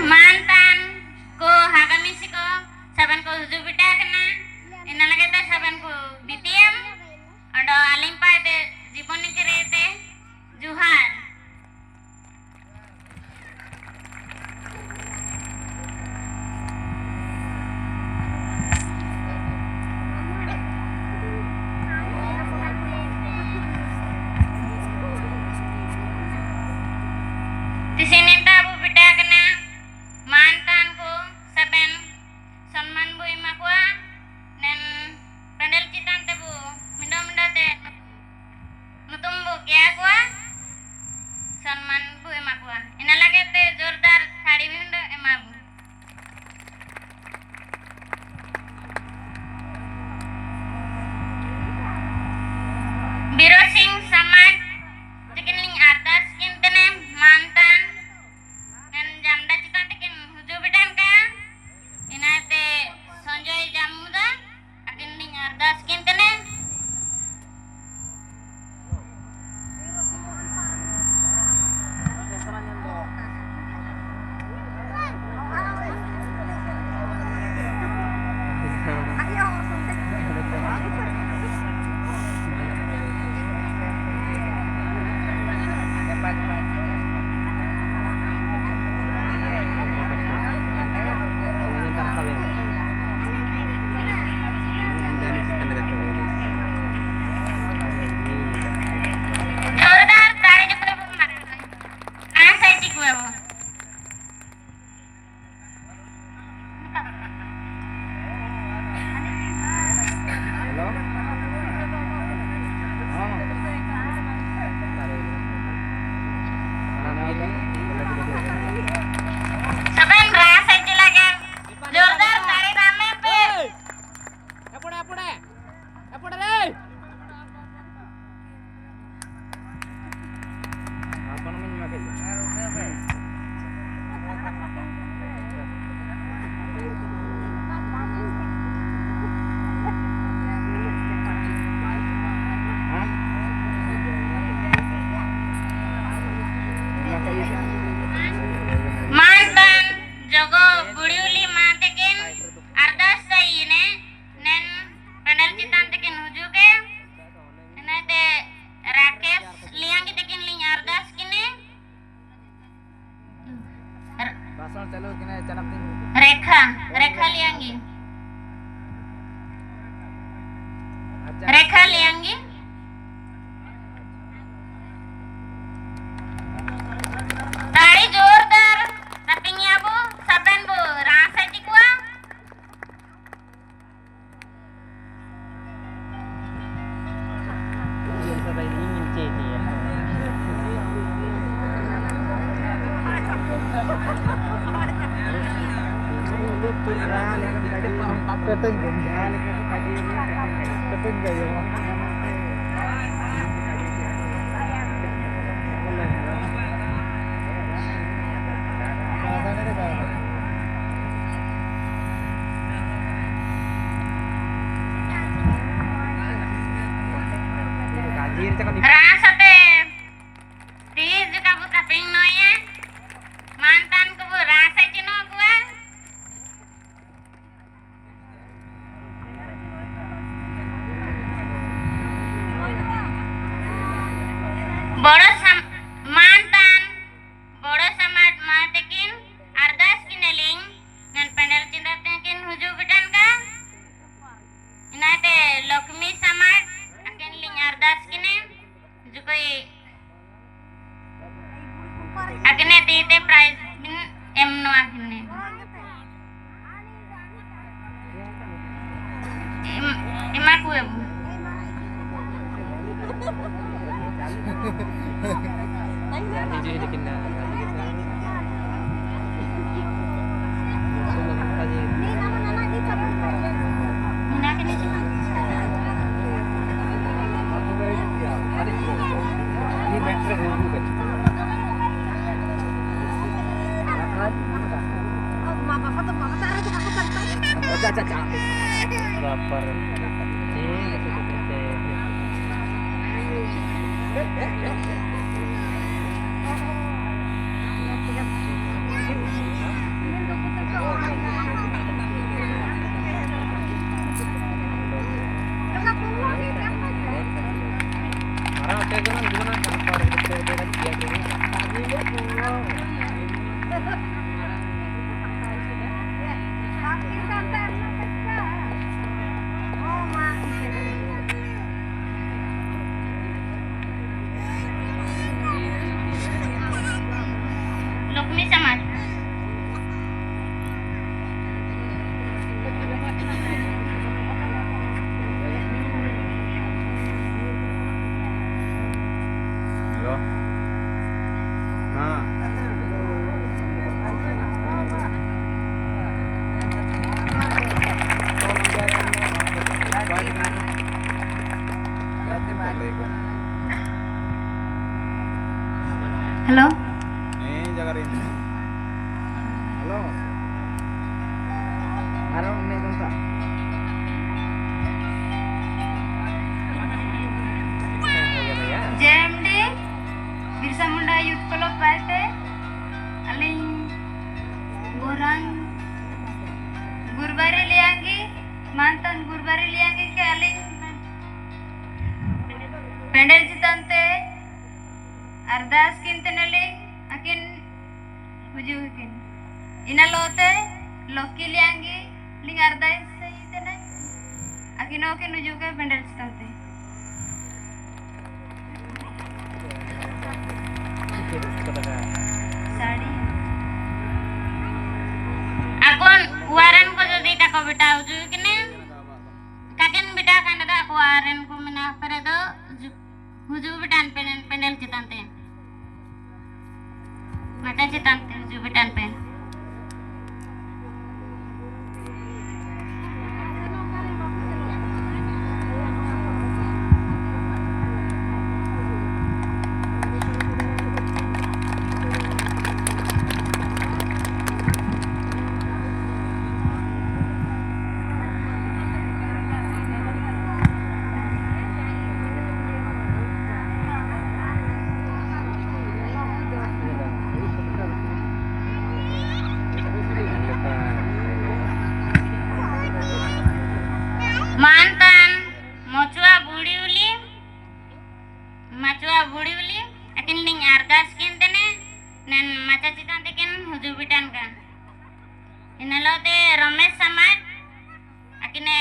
mantan ko hakamisi ko saban ko hujubita kena inalagete saban ko BTM ado alimpa te जीवन के रहते जुहार di sini tabu beda kena mantanku saben सम्मान bu imakwa dan pandal citan tebu minda te nutumbu क्या हुआ सम्मान bu emakwa ina lage te जोरदार sari मिंदो emabu Biro Sing Samaj tikining ardas kintene mantan dan jamda citan tikin huju bidan ka ina te Sanjay Jamuda akining ardas kintene mantan jogo budiuli matekin ardas sayine nen panel citan tekin hujuke nete rakesh liang tekin ling ardas kine भाषण चलो कि नहीं चनप दिन rekha liangi rekha liangi ताड़ी जोरदार tapingnya bu saben bu rasa cikwa rasa teh tis juga bu taping noya mantan ku bu rasa cino gua mantan bodoh sama matekin ardas kineling dan panel cinta tekin huju bidan ka ina te lokmi sama akin ling ardas kine jukoi akine te prize bin emno akine imaku ya bu lapar Lakshmi समाज Halo. Nah. Hello Jagarin. Halo. Araw may kunta. JMD Birsa Munda youth club पाते अलिंग गोरंग गुरबारी लियांगी मानतन गुरबारी लियांगी के अलिंग पेंडल चितांते अरदास किंतनली akin हुजुकिन इनलोते लोकी लियांगी लिंग अरदास सहितने अकिनो के नुजुके pandal चितांते sari akon waren ko jadi tako bita uju kini kakin bita kan ada aku waren ko mina pere do uju bitan pendel citante mata citante uju bitan pen mantan mocua budi uli akin ling argas kintene nen maca citante ken huju bitan kan inalote ramesh samaj akine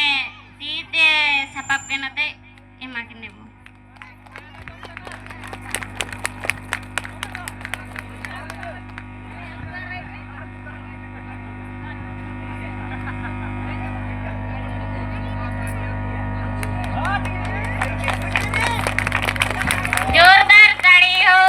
tite sapap kenate emakine bu जोरदार ताड़ी हो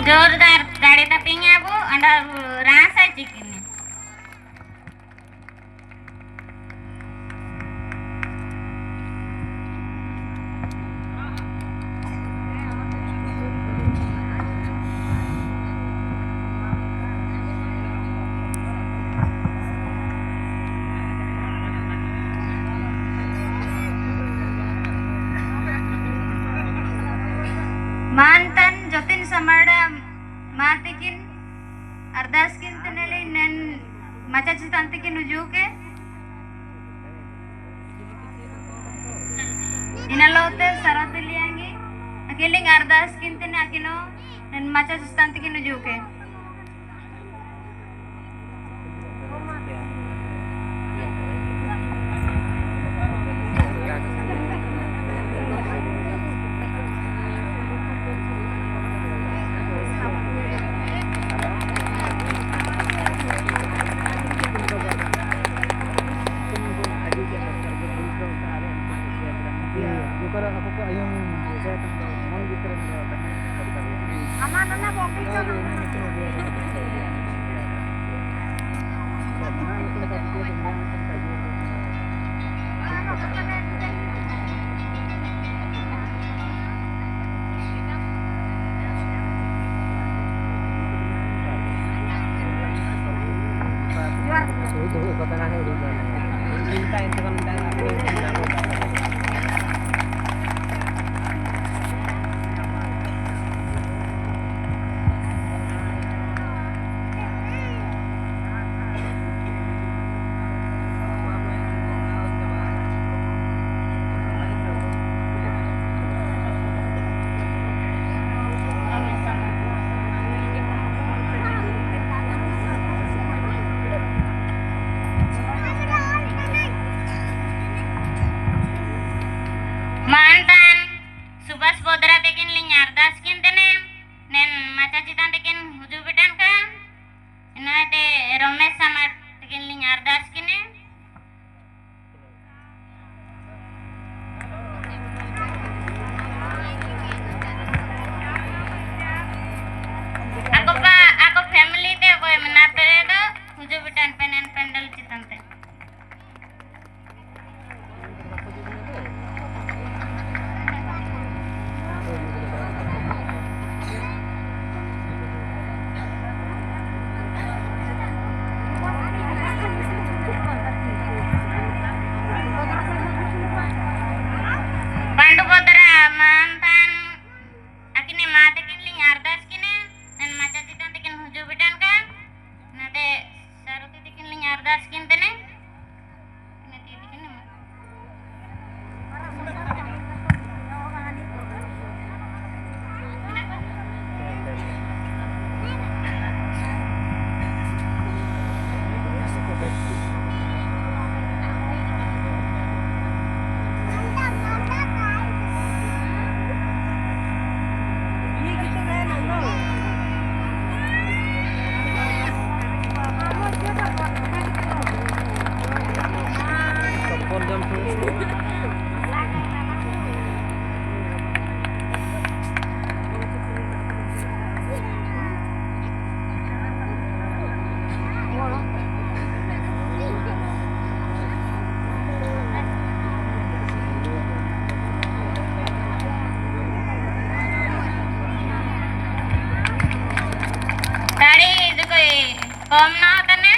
जोरदार गाड़ी तपिंगे bu anda rasa cikini mantan jotin samada matikin ardas kinteneli nen maca citantikin ujuke inalote sarotiliangi akiling ardas kintene akino nen maca citantikin ujuke ardas kintene nen maca citan tekin huju bidan ka ina te Romesh samar tekin ling ardas kine aku family te ko menapere do huju bidan penen pendel citan te Pandu Putra mantan akine mate kinling ardas kine dan maca citan tekin huju bidan kan nade saruti tekin ling ardas kintene ina titi kine tadi itu koi kom na tane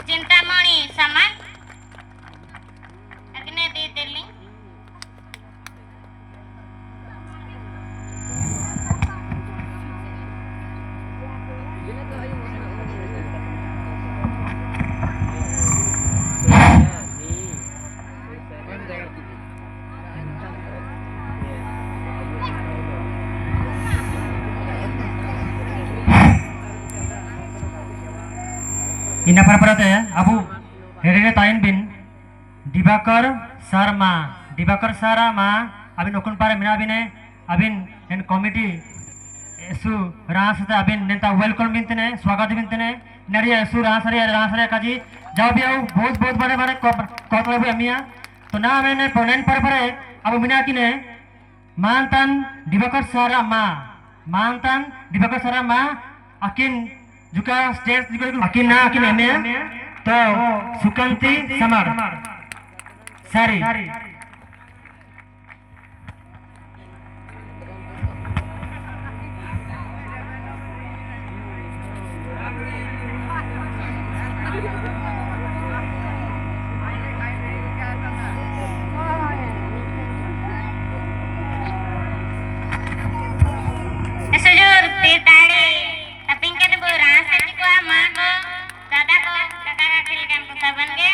Cintamani samar akine titeling ina para abu herene tain bin Dibakar Sarma abin okun para mina bine abin en committee esu rasate abin nenta welcome bintene स्वागत bintene nari esu rasare kaji jao biau बहुत बड़े call भी अमिया तो ना मैंने पोनेन पर abu mina kine mantan Dibakar Sarma akin juga stage juga akin eme to Sukanti Samar Sari sujur titari tapi kan bu rasa ciku ama ko dada ko kakak kakil kan kusaban ke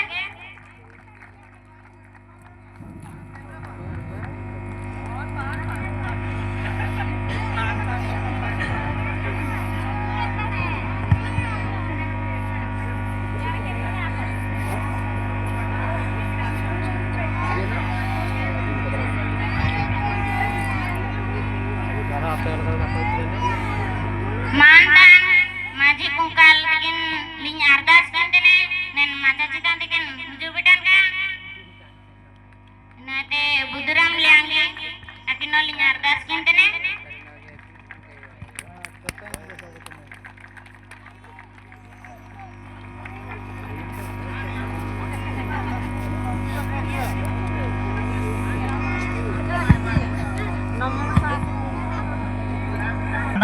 mantan maji kungkal bikin ling ardas kintene nen maca citan tekin huju bidan kan nate buduram liangi akino ling ardas kintene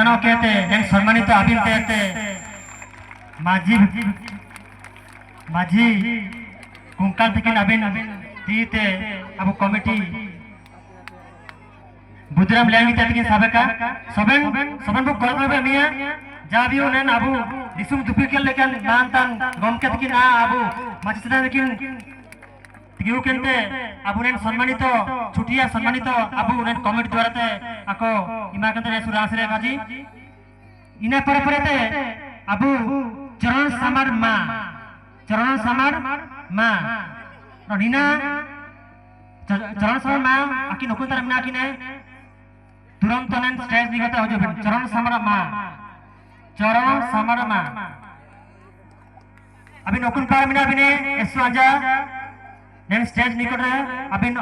Nano kete yang সম্মানিত আবিন তেতে মাঝি কুঙ্কাল থেকে আবিন তিতে Abu committee বুদরাম ল্যাঙ্গি তেতে সাবেকা সবেন বু call করবে মিয়া যাবিও নেন আবু দিসুম দুপিকেল লেখান মানতান গমকে থেকে না আবু মাঝি সেটা দেখিন তিগিউ কেনতে আবু নেন সম্মানিত ছুটিয়া সম্মানিত আবু নেন committee দ্বারাতে ako imakante surasre kaji ina parate abu Charan Samar ma Nina चरण समर मा आकिन नकुन तार मिना आकिन तुरंत नन स्टेज निगत हो जो चरण समर मा अभी नकुन पार मिना बिने एसु आजा नन स्टेज निकट है अबिन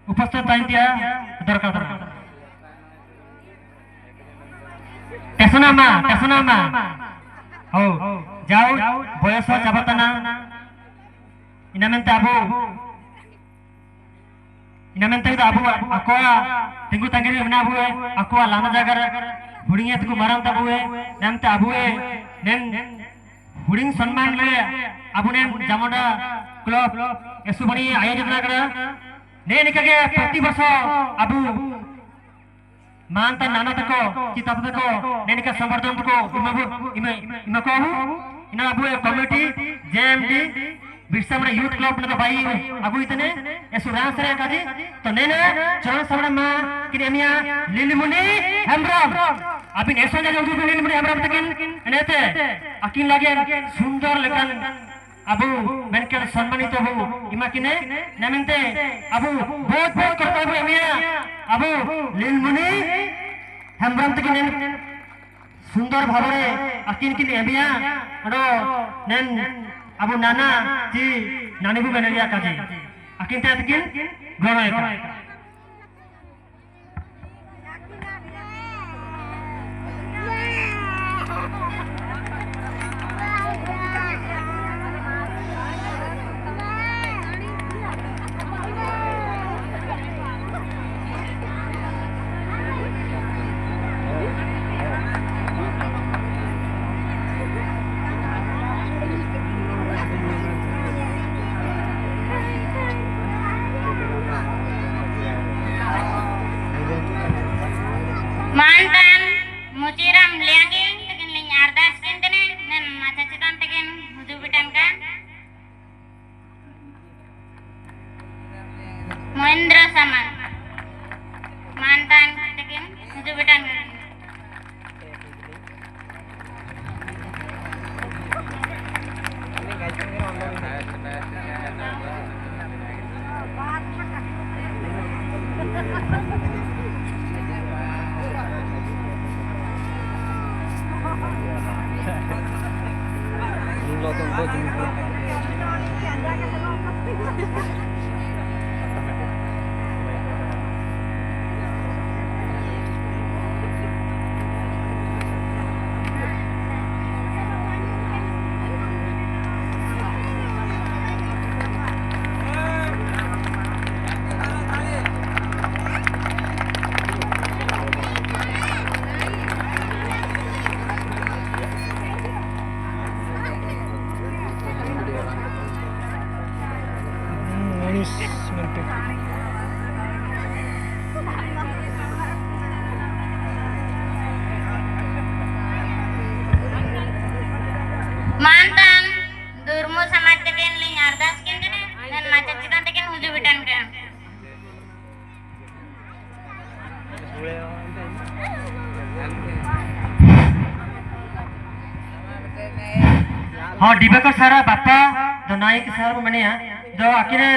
उपस्थित ताइतिया दरकार टेसना मा हो जाओ बयस जाबतना इनामेंते अबो अबो अकोआ तिंगु तंगिरी मना बुए अकोआ लाना जागर हुडिंगे तकु मारम तबुए नमते अबुए नेन हुडिंग सम्मान ले अबुने जामोडा क्लब एसुबणी आयोजन करा ने निकगे प्रति वर्ष अबु मानता नाना तको किताब तको नेनिका संवर्धन तको इमको इना अबुए कमिटी जेएमडी बिरसा मरा यूथ क्लब न भाई अबु इतने एसु रासरे काजी तो नेने चरण सबड़ा मा किनेमिया लिलिमुनी हेम्ब्रम अबिन एसो जा जोदु लिलिमुनी हेम्ब्रम तकिन नेते अकिन लागे सुंदर लेकन अबु मेनकर सम्मानित हो इमाकिने नमिनते अबु बहुत करता है एमिया अबु लिलिमुनी हेम्ब्रम तकिन सुंदर भावरे अकिन किन एमिया अडो नेन अबु नाना जी नानी बु मेनरिया काजी अकिन ते तकिन ग्रहण mantan muciram liangi tekin ling ardas kintene nen maca citan tekin huju bidan ka Mahendra Saman mantan tekin huju bidan ka mantan durmu sama tekin ling ardas kintene nen maca citan tekin huju bidan ka हाँ दिवाकर सारा बापा तो नाई के सारा मनिया जो आखिरे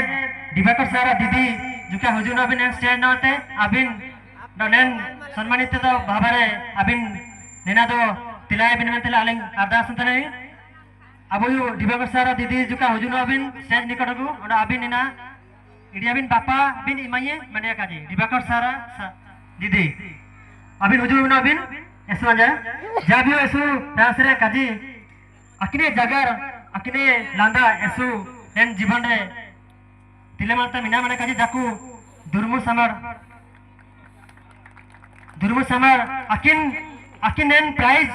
दिवाकर सारा दीदी जुका हुजूर अबिन स्टेज नते अबिन नन सम्मानित तो बाबारे अबिन नेना तो तिलाय बिन में तिला अलिंग अरदास तने अब यू दिवाकर सारा दीदी जुका हुजूर अबिन स्टेज निकट को और अबिन नेना इडी अबिन बापा अबिन इमाये मनिया काजी दिवाकर सारा दीदी अबिन हुजूर अबिन एसु आजा जाबियो एसु रासरे काजी अकिने जगर अकिने लांदा एसु नेन जीवन रे तिले माता मिना माने काजी जाकू दुर्मु समर अकिन नेन प्राइज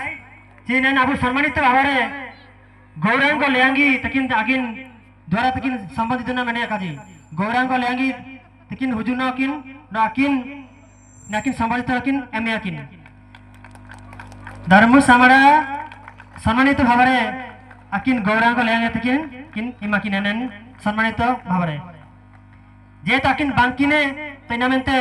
जे नेन अबु सम्मानित भावरे गौरांग लेंगी तकिन अकिन द्वारा तकिन संबंधित ना माने काजी गौरांग लेंगी तकिन हुजुन अकिन न अकिन संबंधित अकिन एम अकिन धर्मु समरा सम्मानित भावरे अकिन गौरांग लेंगे तकिन किन इमाकिन नेन सम्मानित भावरे जे ताकिन बांकिने तैनामेंते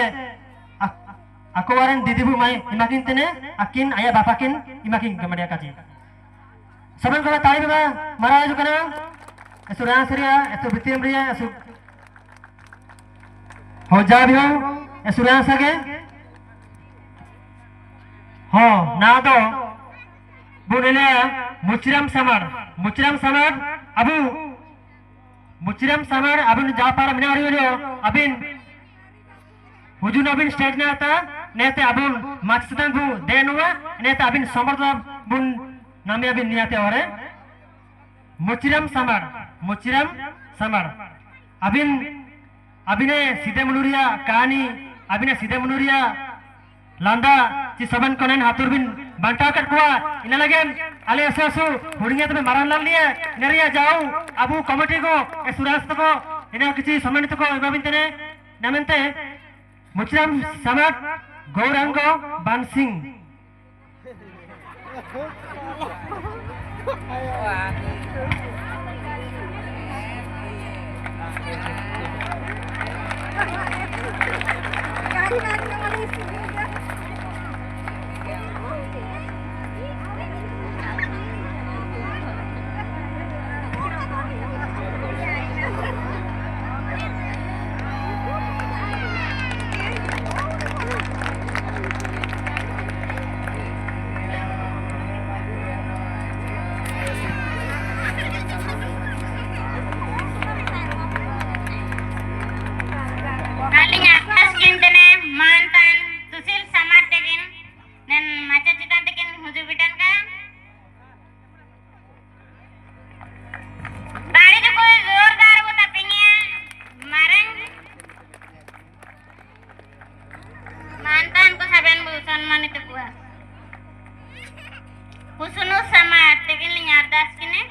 अकोवारन दीदीबु माई इमाकिन तने अकिन आया बापाकिन इमाकिन कमडिया काजी सबन को ताई बाबा मरा जो कना एसु रासरिया एसु बितिम रिया एसु हो जा भी हो एसुरा सके हो ना दो बुनेले मुचरम समर अबु मुचरम समर अबिन जा पार मिनारी हो अबिन हुजून अबिन स्टेज ना था नेते अबुन माक्सतन बु देनुआ नेते अबिन समर बुन नामे अबिन नियाते औरे मुचरम समर अबिने सीधे मुनुरिया कहानी अबिने सीधे मुनुरिया लांदा ची सबन कोनेन हातुर बिन बांटा कर कुआ इना लगे आले असु हुड़िया तबे मारन लाल लिए नरिया जाऊ अबु कमिटी को ए सुरास्त को इना किछि सम्मानित को एबाबिन तने नमनते मुचरम समर गौरांग बानसिंह Kalinya askin tene mantan Susil Samar tekin dan maca citan tekin hujubitan ka ताड़ी जो कोई जोरदार वो तपिंगे मारें mantan ko sabihan bu सम्मानित बुआ Husnu Samar tekin linyar das kine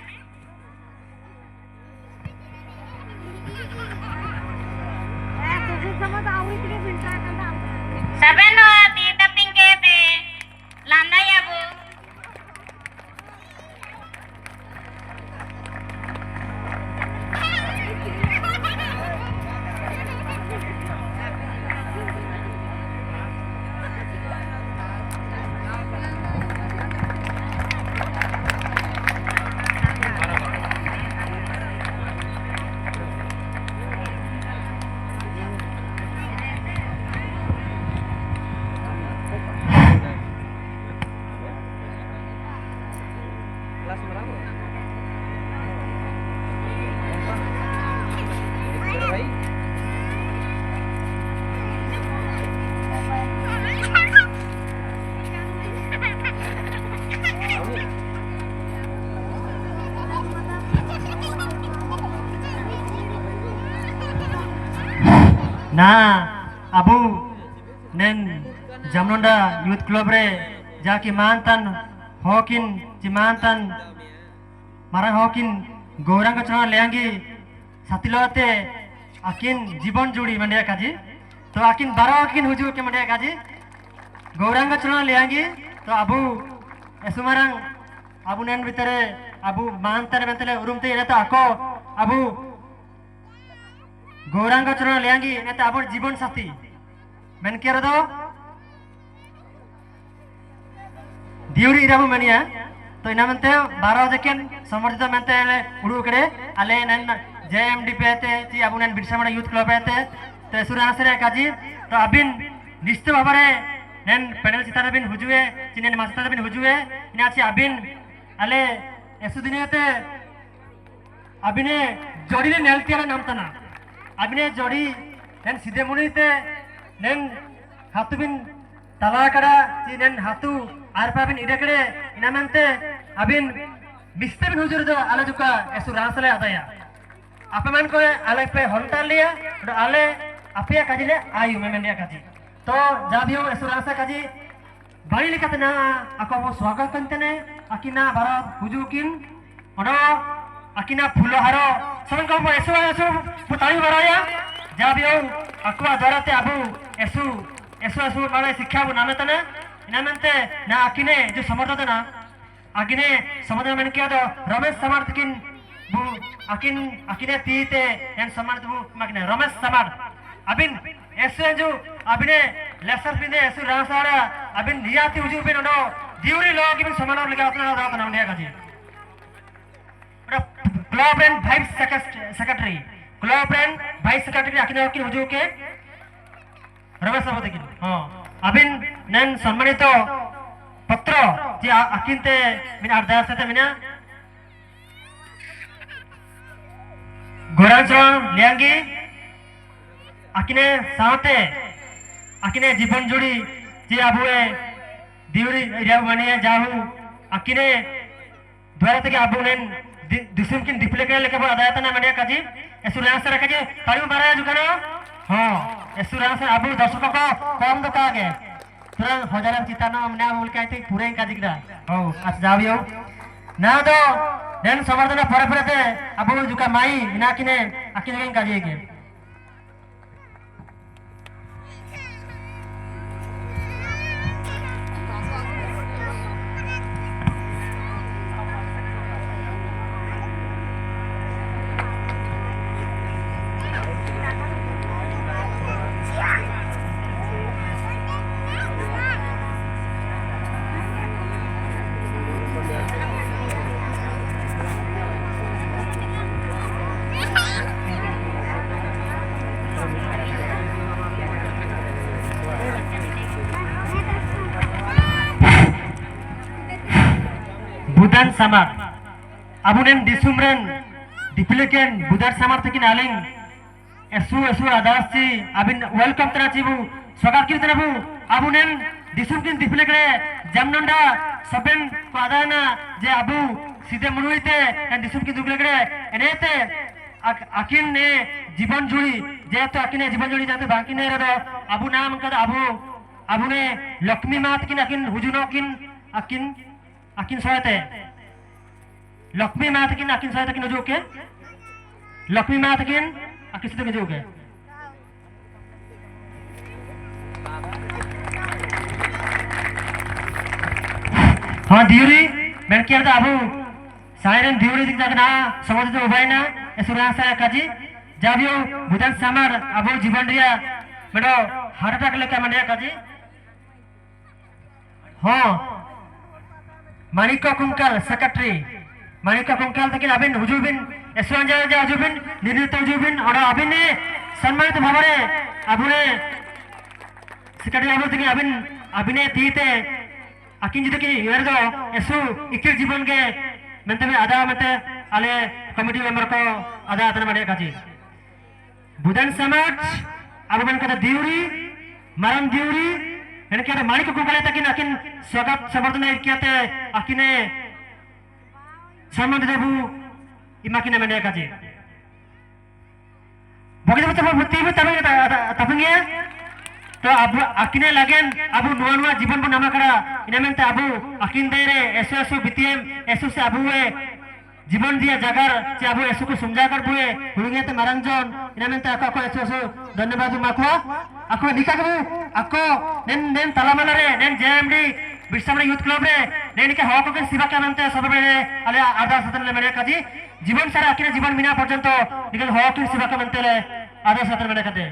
sabihan ho di taping ke te landa ya bu ना अबु नेन जमनोंडा यूथ क्लब रे जाकी मानतन हॉकिन चिमानतन मारंग हॉकिन गौरंग चना लेंगी साथिलोते अकिन जीवन जुड़ी मंडिया काजी तो अकिन 12 अकिन हुजू के मंडिया काजी गौरंग चना लेंगी तो अबु एसुमारंग अबु नेन भीतरे अबु मानतन बेंतले उरुमते इनता अको अबु गौरांग चरण लेंगी नेते आबोर जीवन साथी मेन केर दो दिउरी इराबु मेनिया तो इना मेनते 12 जकेन समर्थित मेनते उडु कड़े आले नन जेएमडी पेते ती आबु नन बिरसामड़ा यूथ क्लब पेते तो सुरा आसरे काजी तो अबिन निश्चित भाबरे नन पैनल चितार बिन हुजुए चिनेन मास्टर बिन हुजुए इना छि अबिन आले एसु दिनेते अबिने जोड़ीले नेलतियार नाम तना अबिने जोड़ी नेन सीधे मुनीते नेन हातुबिन तलाकड़ा ची नेन हातु आरपाबिन इडकड़े इनामंते अबिन बिस्तेबिन हुजूर दो आले जुका एसु रासले आदाया आपमान को आले पे हंटार लिया और आले अपिया काजिले आयु मेमेंडिया काजी तो जाबियो एसु रासा काजी बाड़ी लिखतना ako mo स्वागत कंतने अकिना भारत हुजूकिन ओडो अकिना फुलोहारो सबन को एसु पुताई बराया जाबियो अकवा द्वाराते अबु एसु माने शिक्षा बु नामे तने इनामंते ना अकिने जो समर्थन ना अकिने समर्थन मन किया तो रमेश समर्थ किन बु अकिने तीते एन समर्थ बु मगने रमेश समर्थ अबिन एसु जो अबिने लेसर बिने एसु रासारा अबिन नियाती हुजूर बिन ओडो दिउरी लोग बिन समानर लगा अपना रात नाम लिया काजी क्लब एंड वाइस सेक्रेटरी अकिने अकिन हुजूर के रमेश साहब देखिन हां अबिन नन सम्मानित पत्र जे आकिनते मिना अरदासते मिना गोरांचल लियांगी आकिने साथे आकिने जीवन जोड़ी जे आबुए दिवरी एरिया मानिए जाहु आकिने द्वारा तक आबु नेन दुसुम किन डिप्ले के लेके आदायता ना मानिए काजी एसुरांस रे काजी ताळी मारा जुकानो हां एसुरांस आबु दर्शक को कम दो कागे तुरंत हजार चितानो हमने बोल के आते पूरे काजी किदा हो आज जावियो ना दो नेन समर्थन परे परे आबु जुका माई ना किने आकिने काजी के बुदान समार अबुनेन दिसुमरन डिप्लेकेन बुदार समार तकिन आलिंग एसु आदासी अबिन वेलकम तराचिबु स्वागत कितनाबु अबुनेन दिसुम किन डिप्लेके जमनंडा सबेन को आदाना जे अबु सीधे मनुइते एन दिसुम किन डिप्लेके एनेते आकिन ने जीवन जुड़ी जे तो आकिने जीवन जुड़ी जाते बाकी ने रो अबु नाम का अबुने लक्ष्मी मात किन आकिन हुजुनो किन आकिन सहायते लक्ष्मी मात किन आकिन सहायते किन जोके लक्ष्मी मात किन आकिन सहायते किन जोके हाँ दियुरी मैंने किया था अबू साइरन दियुरी दिख जाके ना समझ तो उबाई ना एसुरांस है काजी जब यो बुधन समार अबू जीवन रिया मेडो हार्ट अटैक लेके मनिया काजी हाँ मानिका कुंकल सेक्रेटरी मानिका कुंकल तक अबिन हुजुबिन एसवान जा हुजुबिन निर्णित हुजुबिन और अबिन ने सम्मानित भावरे अबुने सेक्रेटरी अबु तक अबिने तीते आकिन जितो कि यार जो एसु इकिर जीवन के मेंते में आधा मेंते आले कमिटी मेंबर को आधा आतन मने काजी बुधन समाज अबु मेन कथा दिउरी मरम दिउरी एने क्या मानिक को कले तकिन आकिन स्वागत समर्थन कियाते आकिने सम्मान देबु इमाकिने मने काजी बगित बच्चा बुत्ती में तपंगे तो अब आकिने लगेन अबु नुआ जीवन बो नामा करा इनमेंते अबु आकिन देरे एसो बीटीएम एसो से अबु जीवन दिया जगार से अबु एसो को समझा कर बुए हुंगे ते मारंजन इनमेंते ako एसो धन्यवाद माखो ako निका कबु ako नेन तलामला रे नेन जेएमडी बिरसामरा यूथ क्लब रे नेन के हक के सेवा करनते सब बेले आले आधा सतन ले मेरे काजी जीवन सारा आकिने जीवन बिना पर्यंत निकल हक के सेवा करनते ले आधा सतन मेरे कते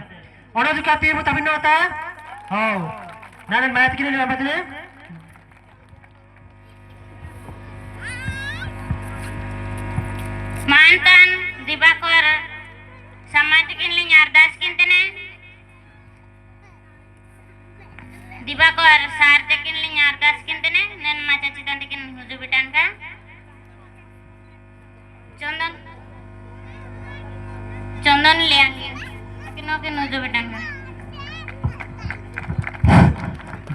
ओनो जो काती है तबिन होता हो नानन मैथ किने ले बदले mantan dibakor sama tikin li nyardas kintene dibakor sar tikin li nyardas kintene nen maca citan tikin hujubitan ka चंदन ले आएंगे किनो के नजो बेटांगा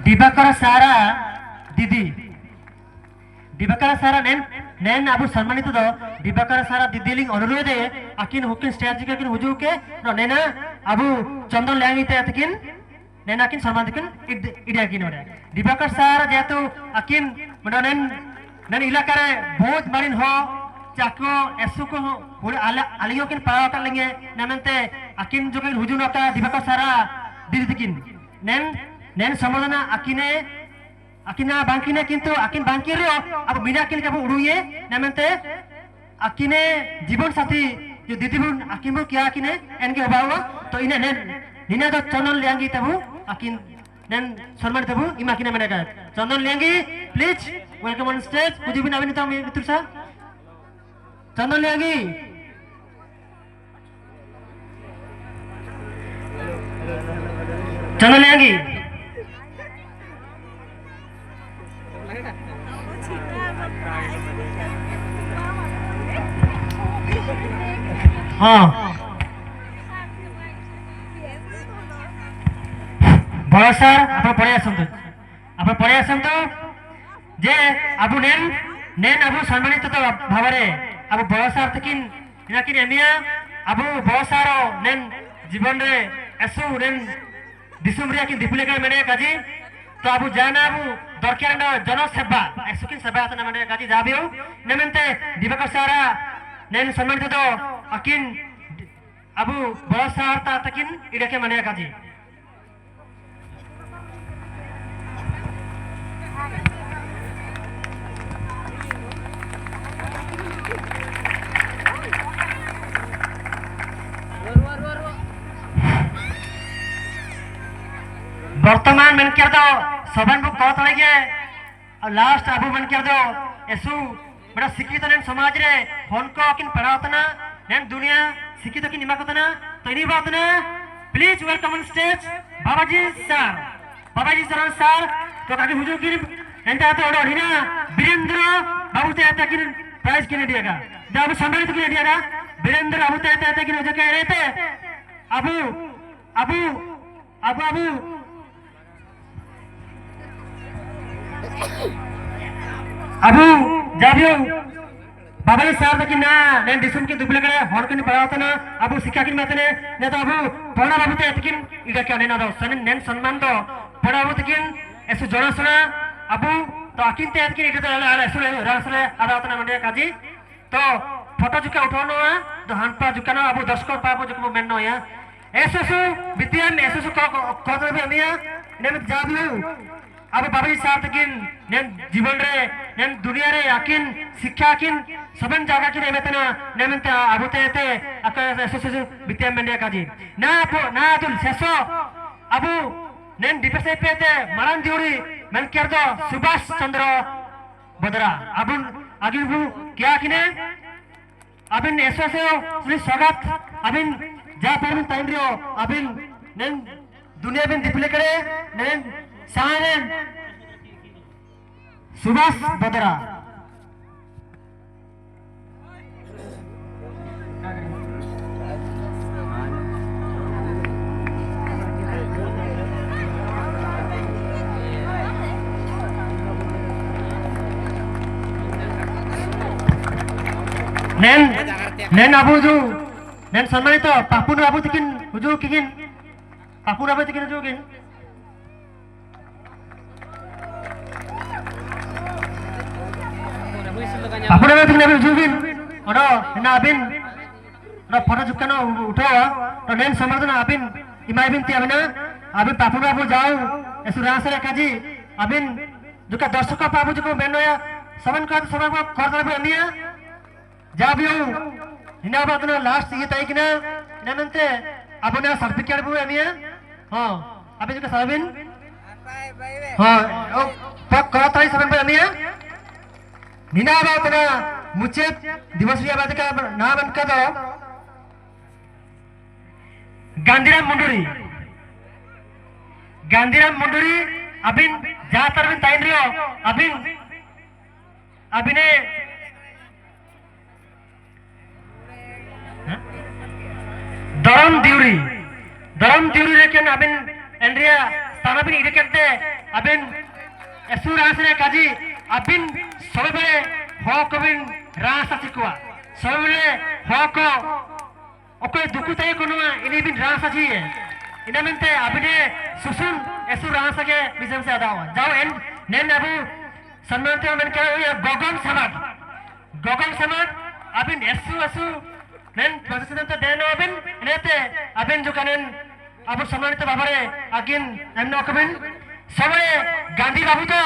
दिवाकर सारा दीदी दिवाकर सारा नेन अबु सम्मानित दो दिवाकर सारा दीदी लिंग अनुरोध है आकिन हुकिन स्टेज के किन हुजू के नो नेना अबु चंदन लेंगी ते तकिन नेना आकिन सम्मानित किन इडिया किन ओरे दिवाकर सारा जेतु आकिन मनो नेन इलाका रे बहुत मारिन हो चाको एसु को पूरे आलियो किन पावा कर लेंगे नमनते आकिन जो किन हुजू नका दिवाकर सारा दीदी तकिन नेन समाधाना आकिने आकिना बांकिने किंतु आकिन बांकी रे अब बिना किन के उड़ुए नमनते आकिने जीवन साथी जो दीदी बुन आकिन क्या आकिने एनके अभाव तो इने निना तो चंदन लेंगी तबु आकिन नेन सम्मान तबु इमा किने मने का चंदन लेंगी प्लीज वेलकम ऑन स्टेज कुछ भी नवीन तो मित्र सा चंदन लेंगी चंदन लेंगी हाँ बड़ा सर आप पढ़े आसतु जे आबू नेन आबू सम्मानित तो भावरे आबू बड़ा सर तकिन इनाकिन एमिया आबू बड़ा सर नेन जीवन रे एसु नेन दिसुम रे किन दिपुले का मेने काजी तो आबू जाना आबू दरकार ना जन सेवा एसु किन सेवा आतना मेने काजी जाबियो नेमंते दिवक सारा नेन सम्मानित तो अकिन आबू बड़ा सर ता तकिन इडके मेने काजी वर्तमान मन कर दो सबन को कौत लगे और लास्ट आबू मन कर दो ऐसु बड़ा शिक्षित नेन समाज रे होन को किन पढ़ावतना नेन दुनिया शिक्षित की निमाकतना तो इनी बात ना please welcome on stage Babaji sir तो काकी हुजूर की एंटा तो ओडो हिना वीरेंद्र बाबू ते आता किन प्राइज किने दिएगा जब सम्मानित किने दिएगा वीरेंद्र बाबू ते आता किन जो कह रहे थे अबू अबू जाबियो बाबा सार कि ना నేను డిసెంబర్ కి దుబ్బులకడ హోర్కని పడవతన అబు సిక్కాకిని మాతనే నే తో అబు పడ బాబుతే ఎతకిన్ ఇడ కే నేను దో సన్ నేను సన్మాన్ తో పడ బాబుతకిన్ ఎసు జొనసన అబు తో అకిన్తే ఎతకిన్ ఇడ తో అలా ఎసులే రాసలే ఆదావతన మండే కాజీ తో ఫోటో జుకా ఉఠోనో దో హన్పా జుకానో అబు దర్శక పాపో జుకో మెన్నో యా ఎససు విద్యాన్ ఎససు కోతబే అమియా నేను జాబియో अब बाबा साथ किन नेन जीवन रे नेन दुनिया रे याकिन शिक्षा किन सबन जागा किन एमेतना नेमंता अबुते ते अक एसोसिएशन विद्या मंडे काजी ना तुल सेसो अबु नेन डिपेसे पेते मरण दिउरी मन कर दो सुभाष चंद्र बदरा अबुन आगिबु क्या किने अबिन एसोसिएशन श्री स्वागत अबिन जा परम ताइंद्रियो अबिन नेन दुनिया बिन दिपले करे नेन सायन सुभाष बदरा नेन अबू जो नेन सम्मानित तो पापुन अबू तिकिन हुजू किकिन पापुन अबू तिकिन हुजू किन अपने में तुमने भी जुबिन और ना अबिन और फोटो जुकना उठो तो नेन समर्थन अबिन इमाय बिन तिया बना अबिन पापु बाबू जाओ ऐसु रासरे काजी अबिन जुका दर्शक पापु जुको बेनो या सबन को कर दे बनिया जाबियो हिना बात ना लास्ट ये तय किना ननते अबना सर्टिफिकेट बु एमिया हां अबिन जुका सबन हां ओ पक को तय सबन बे एमिया निनाबातना मुचेत दिवस रिया बात का नाम अनका दो गांधीराम मुंडुरी अबिन जातर बिन ताइंद्रियो अबिने दरम दिउरी लेकिन अबिन एंड्रिया स्थान बिन इडे करते अबिन एसुर आसरे काजी अबिन सबले हकबिन रास आछिकुआ सबले हक ओके दुकुताय कोनुआ इनी बिन रास आछि इनमेंते अबिने सुसुन एसु रास के बिजम से अदावा जाओ एन नेन अबु सम्मानित मन के गगन समाज अबिन एसु नेन प्रेसिडेंट देनो अबिन नेते अबिन जुकानेन अबु सम्मानित बाबारे अगिन एमनो कबिन सबले गांधी बाबू तो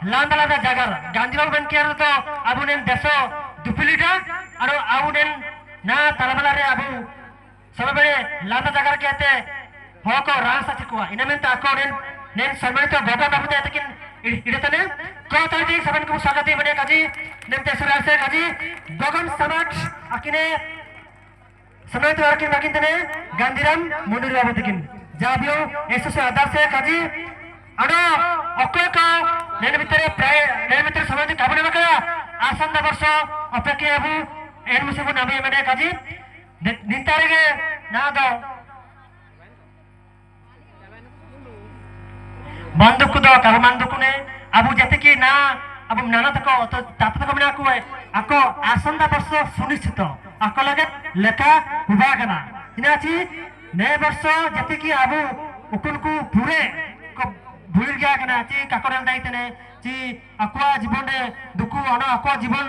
लांदा जगार गांधी बाबू बन के तो अबु नेन देशो दुपिलिटा और अबु नेन ना तलबला रे अबु सबले लांदा जगार कहते हको रास आछिकुआ इनमेंत अको नेन सम्मानित गगन बाबू ते तकिन इडतने को तळती सबन को स्वागत बने काजी नेन तेसुरासे काजी गगन समाज अकिने सम्मानित वर्किन बाकिन तने गांधीराम मुंडुरी बाबू तकिन जाबियो ऐसे से आधार से काजी अनो ओके का नेन मित्र समाज काबू ने मका आसंदा वर्ष अपेक्षे अबु एन मुसे को नामे मने काजी दिन तारीख ना दो बंदुक दो काबू बंदुक ने अबु जते की ना अब नाना तक तो तात तक मने आको आको आसंदा वर्ष सुनिश्चित आको लगे लेखा हुआ कना इनाची नए वर्ष जते की अबु उकुन को पूरे को भूल गया कना ची काकोरन दाइते ने ची आको जीवन रे दुकु अन आको जीवन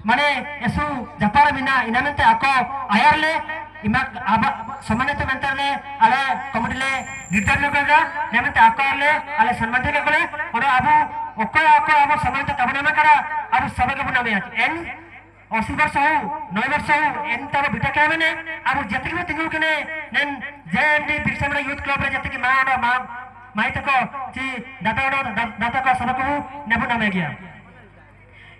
माने एसु जापार बिना इनामेंते आको आयरले इमा अब समाने तो मेंटरले आले कमिटीले निर्धारण करेगा नेमेंते आकोरले आले सम्मान थे कोले और अबु ओको आको अब समाने तो कबना में करा अब सबे के बुना में एन 80 वर्ष हो 9 वर्ष हो एन तार बिटा के मैंने अब जति में तिंगु कने नेन जेएमडी बिरसामरा यूथ क्लब रे जति की मां माई तको ची दाता को सबको नेबु नामे गया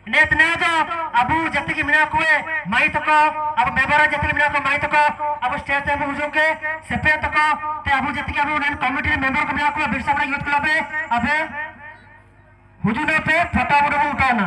नेत ने जो अबु जति की मिना कोए माई तको अब मेंबर जति की मिना को माई तको अब स्टेज पे हुजो के सेपे तको ते अबु जति की अबु नेन कमिटी मेंबर को मिना को बिरसामरा यूथ क्लब रे अबे हुजू ने पे फटा बुडो उठाना